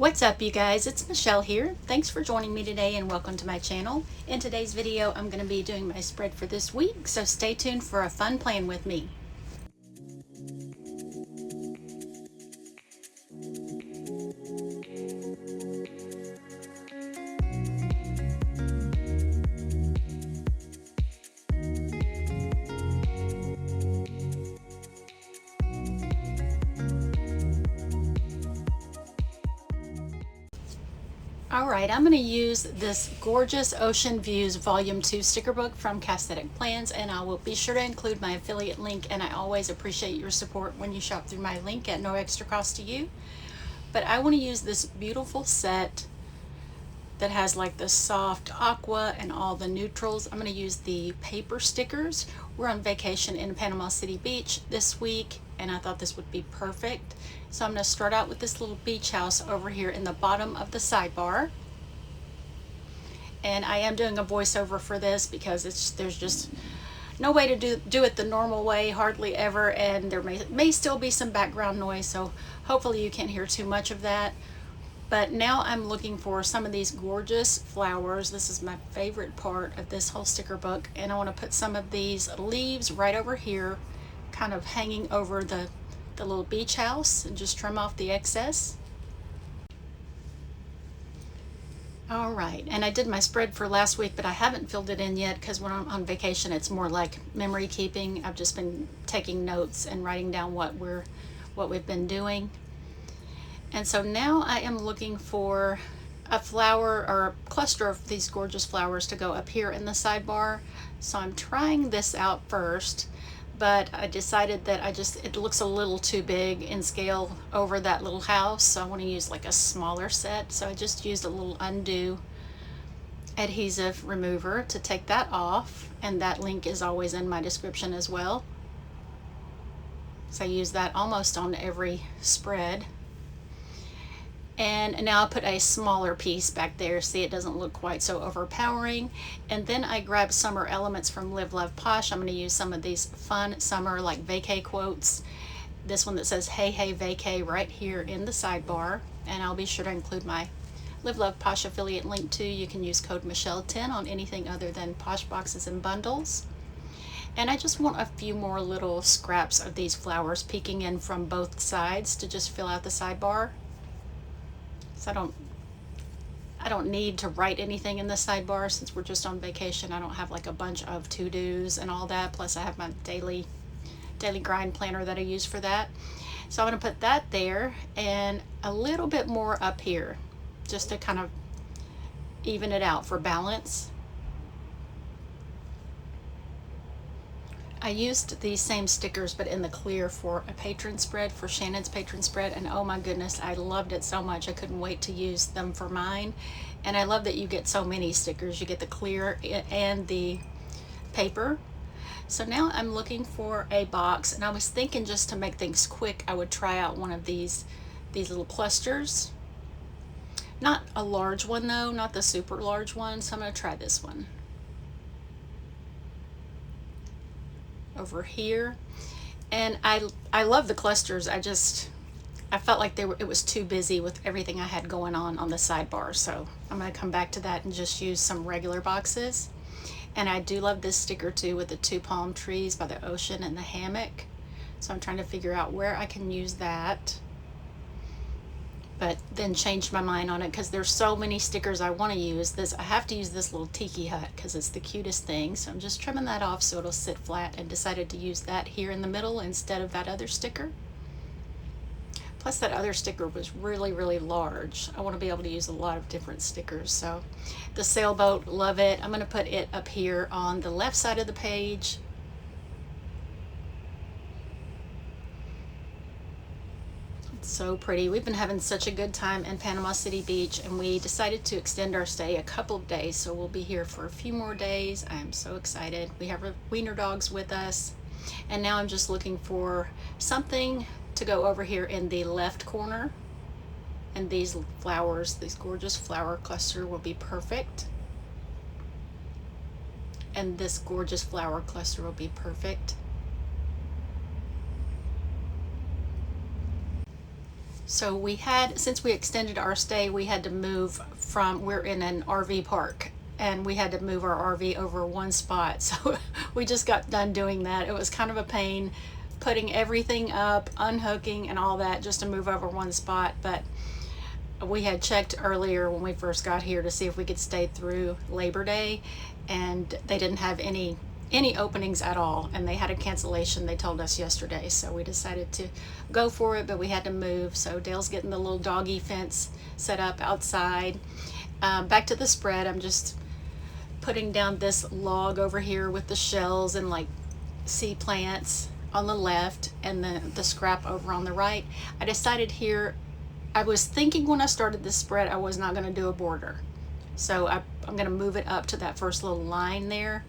What's up, you guys? It's Michelle here. Thanks for joining me today and welcome to my channel. In today's video, I'm going to be doing my spread for this week, so stay tuned for a fun plan with me. Alright, I'm going to use this gorgeous Ocean Views Volume 2 sticker book from Casthetic Plans, and I will be sure to include my affiliate link, and I always appreciate your support when you shop through my link at no extra cost to you. But I want to use this beautiful set that has like the soft aqua and all the neutrals. I'm going to use the paper stickers. We're on vacation in Panama City Beach this week, and I thought this would be perfect. So I'm going to start out with this little beach house over here in the bottom of the sidebar. And I am doing a voiceover for this because there's just no way to do it the normal way, hardly ever, and there may still be some background noise, so hopefully you can't hear too much of that. But now I'm looking for some of these gorgeous flowers. This is my favorite part of this whole sticker book, and I want to put some of these leaves right over here, kind of hanging over the little beach house, and just trim off the excess. Alright, and I did my spread for last week, but I haven't filled it in yet because when I'm on vacation it's more like memory keeping. I've just been taking notes and writing down what we've been doing. And so now I am looking for a flower or a cluster of these gorgeous flowers to go up here in the sidebar. So I'm trying this out first, but I decided that it looks a little too big in scale over that little house, so I want to use like a smaller set. So I just used a little UNDU adhesive remover to take that off, and that link is always in my description as well. So I use that almost on every spread. And now I'll put a smaller piece back there. See, it doesn't look quite so overpowering. And then I grabbed summer elements from Live Love Posh. I'm going to use some of these fun summer like vacay quotes. This one that says hey hey vacay right here in the sidebar, and I'll be sure to include my Live Love Posh affiliate link too. You can use code Michelle10 on anything other than Posh boxes and bundles. And I just want a few more little scraps of these flowers peeking in from both sides to just fill out the sidebar. So I don't need to write anything in the sidebar since we're just on vacation. I don't have like a bunch of to-dos and all that. Plus I have my daily grind planner that I use for that. So I'm going to put that there and a little bit more up here just to kind of even it out for balance. I used these same stickers but in the clear for a patron spread, for Shannon's patron spread, and oh my goodness, I loved it so much. I couldn't wait to use them for mine. And I love that you get so many stickers. You get the clear and the paper. So now I'm looking for a box, and I was thinking just to make things quick I would try out one of these little clusters. Not a large one though, not the super large one, so I'm going to try this one over here. And I love the clusters. I felt like it was too busy with everything I had going on the sidebar, so I'm going to come back to that and just use some regular boxes. And I do love this sticker too with the 2 palm trees by the ocean and the hammock, so I'm trying to figure out where I can use that, but then changed my mind on it because there's so many stickers I want to use. I have to use this little tiki hut because it's the cutest thing, so I'm just trimming that off so it'll sit flat, and decided to use that here in the middle instead of that other sticker. Plus that other sticker was really large. I want to be able to use a lot of different stickers. So the sailboat, love it. I'm going to put it up here on the left side of the page. So pretty. We've been having such a good time in Panama City Beach, and we decided to extend our stay a couple of days, so we'll be here for a few more days. I am so excited. We have our wiener dogs with us, and now I'm just looking for something to go over here in the left corner, and these flowers, this gorgeous flower cluster will be perfect, and this gorgeous flower cluster will be perfect. So we had, since we extended our stay, we had to move from, we're in an RV park, and we had to move our RV over one spot. So we just got done doing that. It was kind of a pain putting everything up, unhooking and all that just to move over one spot. But we had checked earlier when we first got here to see if we could stay through Labor Day, and they didn't have any openings at all, and they had a cancellation, they told us yesterday. So we decided to go for it, but we had to move. So Dale's getting the little doggy fence set up outside. Back to the spread, I'm just putting down this log over here with the shells and like sea plants on the left, and then the scrap over on the right. I decided here, I was thinking when I started this spread I was not going to do a border, so I'm going to move it up to that first little line there.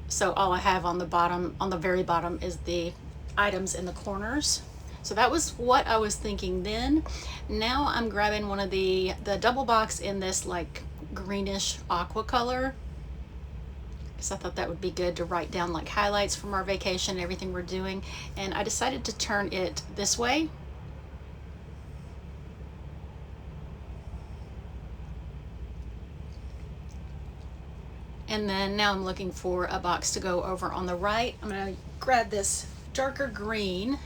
So all I have on the bottom, on the very bottom, is the items in the corners. So that was what I was thinking then. Now I'm grabbing one of the double box in this like greenish aqua color, because I thought that would be good to write down like highlights from our vacation, everything we're doing. And I decided to turn it this way. And then now I'm looking for a box to go over on the right. I'm going to grab this darker green.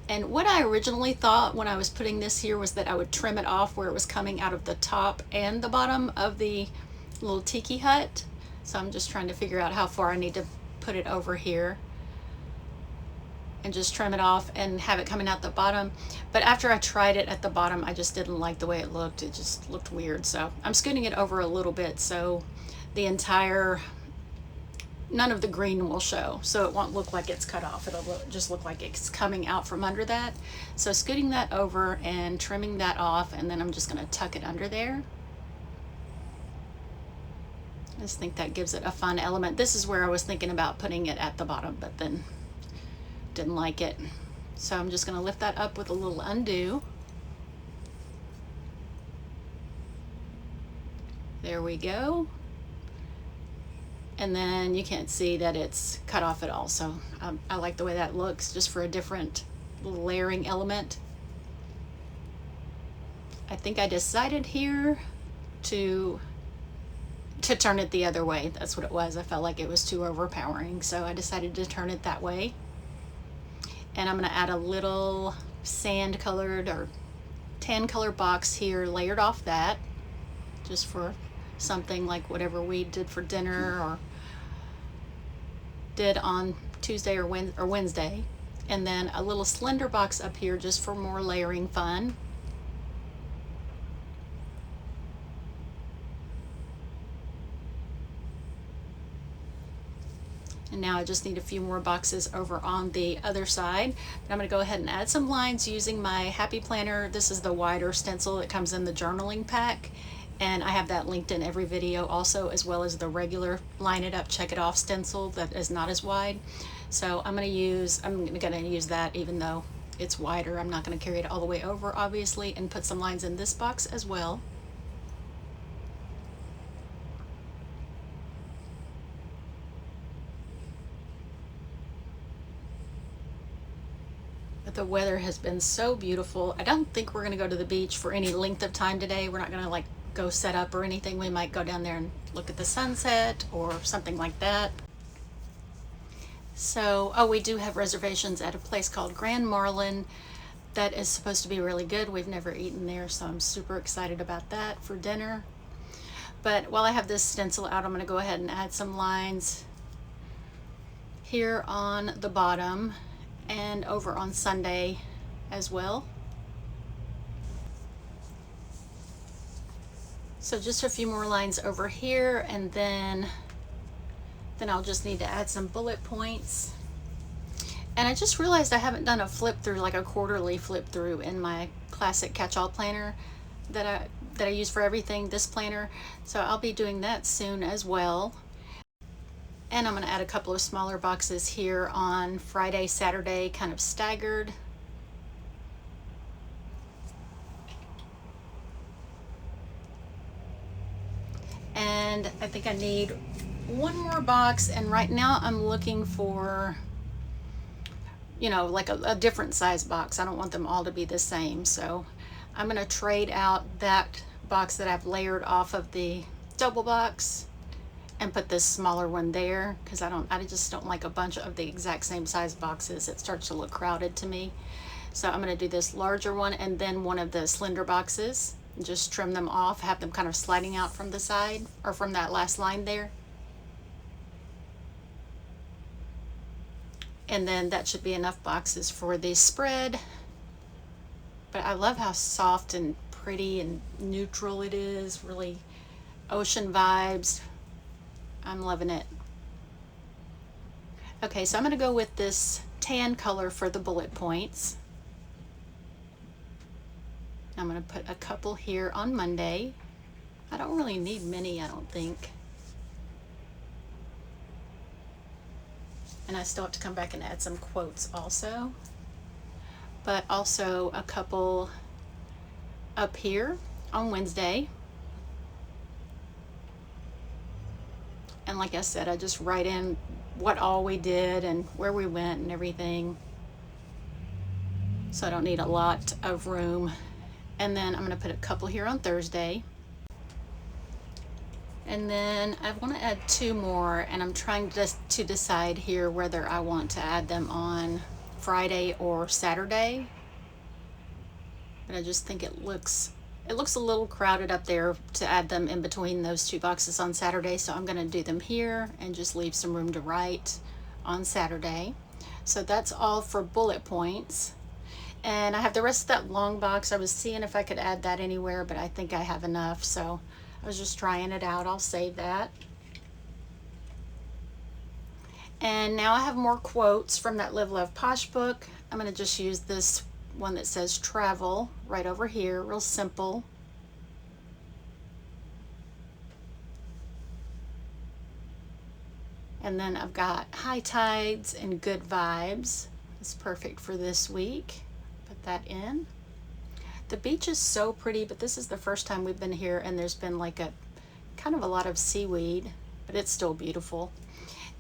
And what I originally thought when I was putting this here was that I would trim it off where it was coming out of the top and the bottom of the little tiki hut. So I'm just trying to figure out how far I need to put it over here and just trim it off and have it coming out the bottom. But after I tried it at the bottom, I just didn't like the way it looked. It just looked weird. So I'm scooting it over a little bit so the entire, none of the green will show, so it won't look like it's cut off. It'll just look like it's coming out from under that. So scooting that over and trimming that off, and then I'm just going to tuck it under there. I just think that gives it a fun element. This is where I was thinking about putting it at the bottom, but then didn't like it. So I'm just going to lift that up with a little undo. There we go. And then you can't see that it's cut off at all. So I like the way that looks, just for a different little layering element. I think I decided here to turn it the other way. That's what it was. I felt like it was too overpowering, so I decided to turn it that way. And I'm going to add a little sand colored or tan color box here, layered off that, just for something like whatever we did for dinner or did on Tuesday or Wednesday. And then a little slender box up here just for more layering fun. And now I just need a few more boxes over on the other side. But I'm going to go ahead and add some lines using my Happy Planner. This is the wider stencil that comes in the journaling pack. And I have that linked in every video also, as well as the regular Line It Up, Check It Off stencil that is not as wide. So I'm going to use that even though it's wider. I'm not going to carry it all the way over, obviously, and put some lines in this box as well. But the weather has been so beautiful. I don't think we're going to go to the beach for any length of time today. We're not going to like go set up or anything. We might go down there and look at the sunset or something like that. So, oh, we do have reservations at a place called Grand Marlin that is supposed to be really good. We've never eaten there, so I'm super excited about that for dinner. But while I have this stencil out, I'm going to go ahead and add some lines here on the bottom and over on Sunday as well. So just a few more lines over here, and then I'll just need to add some bullet points. And I just realized I haven't done a flip through, like a quarterly flip through, in my classic catch-all planner that I use for everything, this planner. So I'll be doing that soon as well. And I'm going to add a couple of smaller boxes here on Friday, Saturday, kind of staggered. And I think I need one more box, and right now I'm looking for you know, like a different size box. I don't want them all to be the same. So I'm going to trade out that box that I've layered off of the double box and put this smaller one there, because I just don't like a bunch of the exact same size boxes. It starts to look crowded to me. So I'm going to do this larger one and then one of the slender boxes, and just trim them off, have them kind of sliding out from the side or from that last line there. And then that should be enough boxes for the spread. But I love how soft and pretty and neutral it is, really ocean vibes. I'm loving it. Okay, so I'm going to go with this tan color for the bullet points. I'm going to put a couple here on Monday. I don't really need many, I don't think. And I still have to come back and add some quotes also. But also a couple up here on Wednesday. And like I said, I just write in what all we did and where we went and everything. So I don't need a lot of room. And then I'm going to put a couple here on Thursday. And then I want to add 2 more, and I'm trying just to decide here whether I want to add them on Friday or Saturday. But I just think it looks a little crowded up there to add them in between those 2 boxes on Saturday. So I'm going to do them here and just leave some room to write on Saturday. So that's all for bullet points. And I have the rest of that long box. I was seeing if I could add that anywhere, but I think I have enough. So I was just trying it out. I'll save that. And now I have more quotes from that Live Love Posh book. I'm going to just use this one that says travel right over here, real simple. And then I've got high tides and good vibes. It's perfect for this week. Put that in. The beach is so pretty, but this is the first time we've been here and there's been like a kind of a lot of seaweed, but it's still beautiful.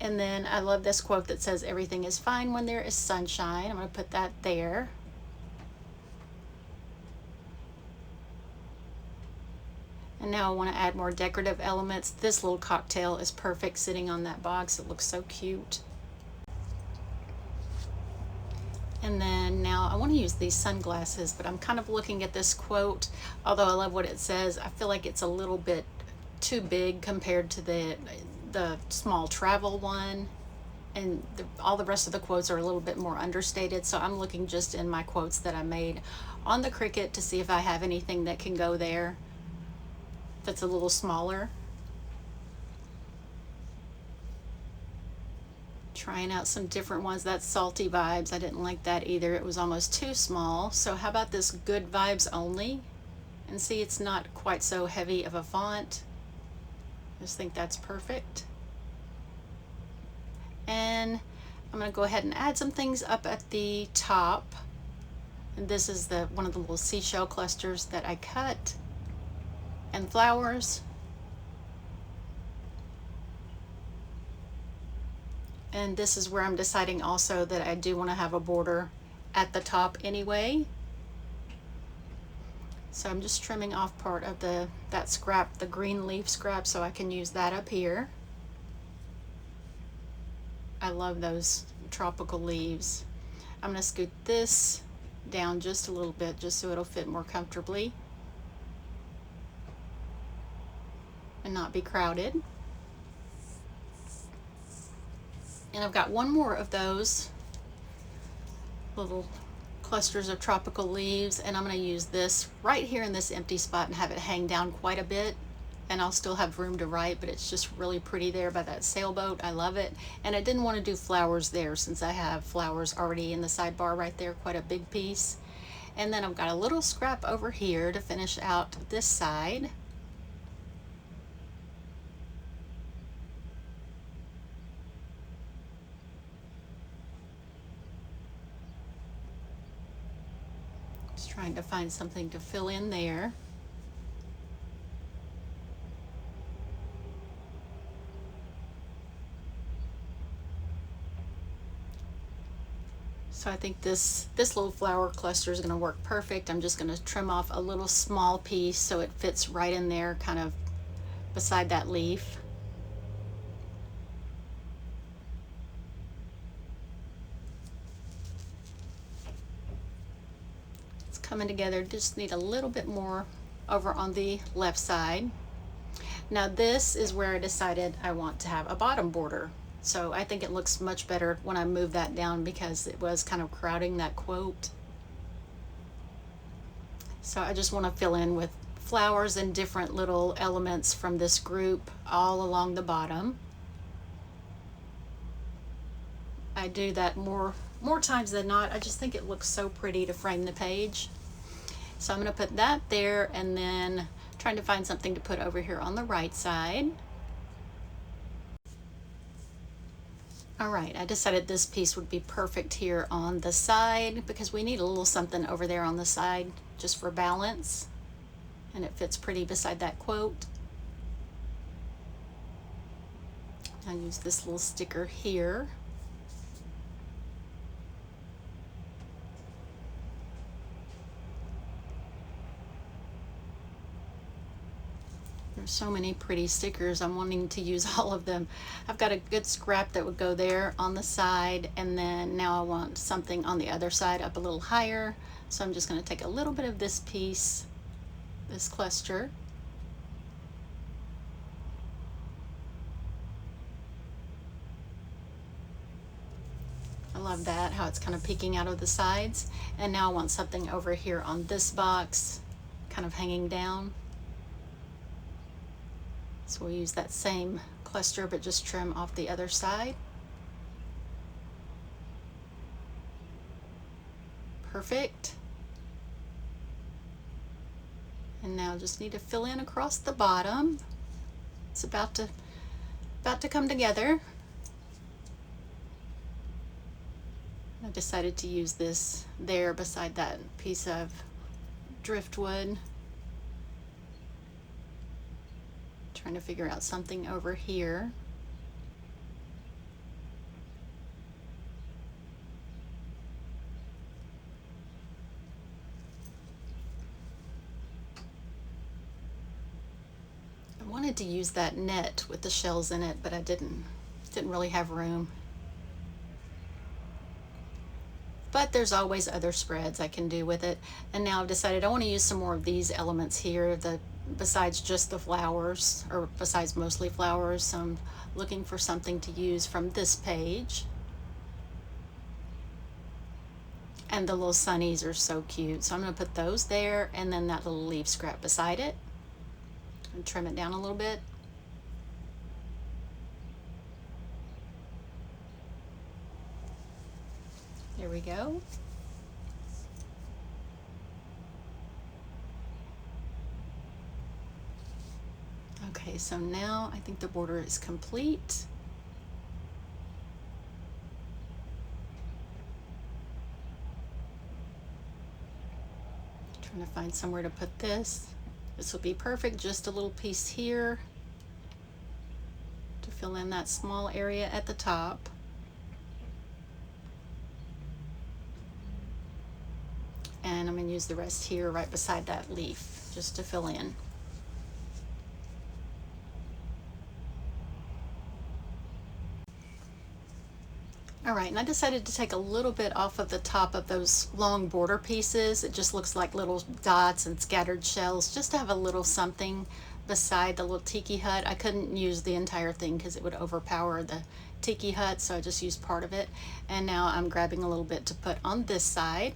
And then I love this quote that says everything is fine when there is sunshine. I'm going to put that there. And now I want to add more decorative elements. This little cocktail is perfect sitting on that box. It looks so cute. And then now I want to use these sunglasses, but I'm kind of looking at this quote. Although I love what it says, I feel like it's a little bit too big compared to the small travel one. And all the rest of the quotes are a little bit more understated. So I'm looking just in my quotes that I made on the Cricut to see if I have anything that can go there that's a little smaller. Trying out some different ones. That's Salty Vibes. I didn't like that either. It was almost too small. So how about this Good Vibes Only? And see, it's not quite so heavy of a font. I just think that's perfect. And I'm going to go ahead and add some things up at the top. And this is one of the little seashell clusters that I cut. And flowers. And this is where I'm deciding also that I do want to have a border at the top anyway. So I'm just trimming off part of that scrap, the green leaf scrap, so I can use that up here. I love those tropical leaves. I'm going to scoot this down just a little bit just so it'll fit more comfortably and not be crowded. And I've got one more of those little clusters of tropical leaves, and I'm going to use this right here in this empty spot and have it hang down quite a bit, and I'll still have room to write, but it's just really pretty there by that sailboat. I love it. And I didn't want to do flowers there since I have flowers already in the sidebar right there, quite a big piece. And then I've got a little scrap over here to finish out this side. Trying to find something to fill in there. So I think this little flower cluster is going to work perfect. I'm just going to trim off a little small piece so it fits right in there, kind of beside that leaf. It's coming together. Just need a little bit more over on the left side. Now this is where I decided I want to have a bottom border. So I think it looks much better when I move that down because it was kind of crowding that quote. So I just want to fill in with flowers and different little elements from this group all along the bottom. I do that more times than not. I just think it looks so pretty to frame the page. So I'm going to put that there, and then trying to find something to put over here on the right side. All right, I decided this piece would be perfect here on the side because we need a little something over there on the side just for balance, and it fits pretty beside that quote. I'll use this little sticker here. There's so many pretty stickers. I'm wanting to use all of them. I've got a good scrap that would go there on the side, and then now I want something on the other side up a little higher. So I'm just going to take a little bit of this piece, this cluster. I love that, how it's kind of peeking out of the sides. And now I want something over here on this box, kind of hanging down. So we'll use that same cluster, but just trim off the other side. Perfect. And now just need to fill in across the bottom. It's about to come together. I decided to use this there beside that piece of driftwood. Trying to figure out something over here. I wanted to use that net with the shells in it, but I didn't really have room. But there's always other spreads I can do with it. And now I've decided I want to use some more of these elements here, besides just the flowers, or besides mostly flowers. So I'm looking for something to use from this page. And the little sunnies are so cute. So I'm going to put those there, and then that little leaf scrap beside it. And trim it down a little bit. There we go. Okay, so now I think the border is complete. Trying to find somewhere to put this. This will be perfect, just a little piece here to fill in that small area at the top. And I'm going to use the rest here right beside that leaf just to fill in. All right, and I decided to take a little bit off of the top of those long border pieces. It just looks like little dots and scattered shells, just to have a little something beside the little tiki hut. I couldn't use the entire thing because it would overpower the tiki hut, so I just used part of it. And now I'm grabbing a little bit to put on this side.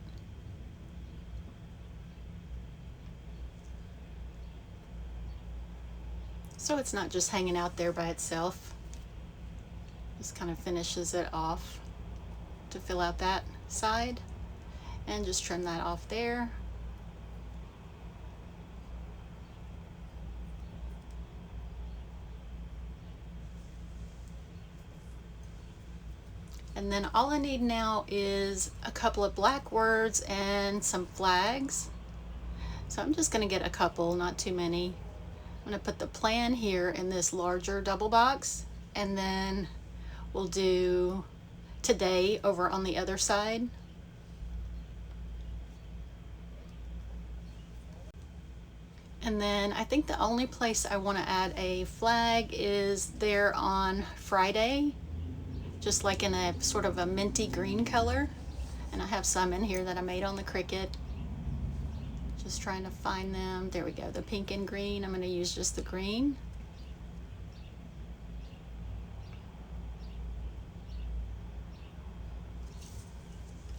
So it's not just hanging out there by itself. Just kind of finishes it off to fill out that side, and just trim that off there. And then all I need now is a couple of black words and some flags. So I'm just going to get a couple, not too many. I'm going to put the plan here in this larger double box, and then we'll do today over on the other side. And then I think the only place I want to add a flag is there on Friday, just like in a sort of a minty green color. And I have some in here that I made on the Cricut. Just trying to find them. There we go, the pink and green. I'm going to use just the green.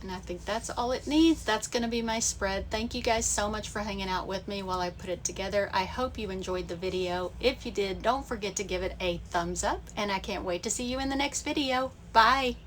And I think that's all it needs. That's going to be my spread. Thank you guys so much for hanging out with me while I put it together. I hope you enjoyed the video. If you did, don't forget to give it a thumbs up, and I can't wait to see you in the next video. Bye!